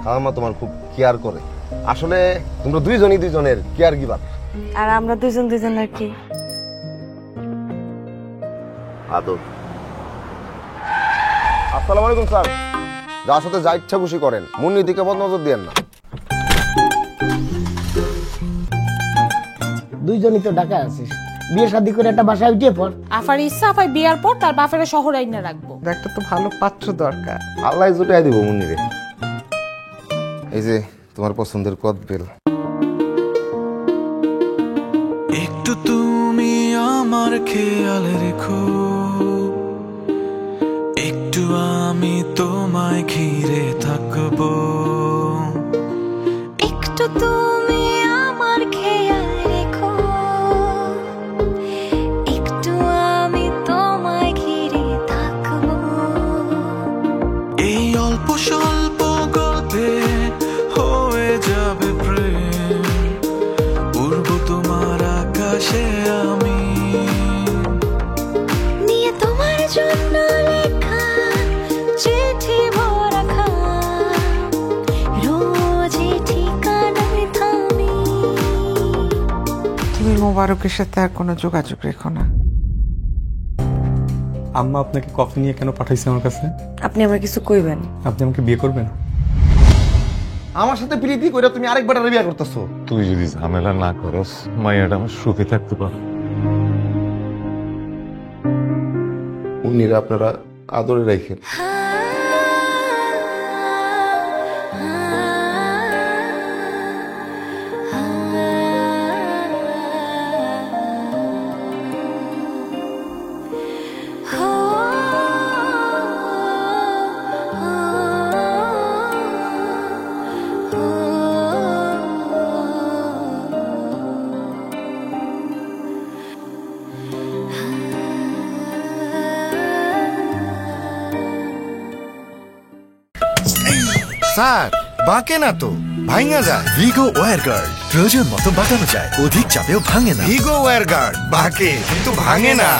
খালাম্মা তোমার খুব কেয়ার করে। আসলে তোমরা দুইজনই দুইজনের কেয়ার গিভার। আর আমরা দুজনের কি আদর। আসসালামু আলাইকুম স্যার। যার সাথে যা ইচ্ছা খুশি করেন, মুন্নির দিকে বদ নজর দিয়েন না। দুইজনই তো ঢাকায় আছিস, বিয়ে শাদী করে একটা বাসায় উঠিয়ে পড়। আফার ইচ্ছা আফাই বিয়ার পর তার বাপের শহর আইনা রাখবো। একটা তো ভালো পাত্র দরকার। আল্লাহ জুটাই দিব মুন্নিরে। এই যে তোমার পছন্দের কদবেল। একটু তুমি আমার খেয়াল রেখো, একটু আমি তোমায় ঘিরে থাকবো, একটু তুমি আমার খেয়াল রেখো, একটু আমি তোমায় ঘিরে থাকবো। এই অল্প স্বল্প গল্পে হয়ে যাবে প্রেম, উড়ব তোমার আকাশে আমি, নিয়ে তোমার জন্য লেখা চিঠি ভরা খাম, রোজই ঠিকানায় থামি। তুমি মোবারকের সাথে আর কোনো যোগাযোগ রেখো না। আম্মা আপনাকে কফি নিয়ে কেন পাঠাইছে আমার কাছে? আপনি আমার কিছু কইবেন? আপনি আমাকে বিয়ে করবেন? আমার সাথে প্রীতি কইরা তুমি আরেকবার বিয়ে করতেছো। তুই যদি ঝামেলা না করস, মাইয়াটা আমার সুখে থাকতে পার। মুন্নিরা আপনারা আদরে রাখেন। স্যার বাঁকে না তো, ভাঙা যায়। ভিগো ওয়্যার গার্ড প্রয়োজন মতো বাঁকানো যায়, অধিক চাপেও ভাঙে না। ভিগো ওয়্যার গার্ড বাঁকে কিন্তু ভাঙে না।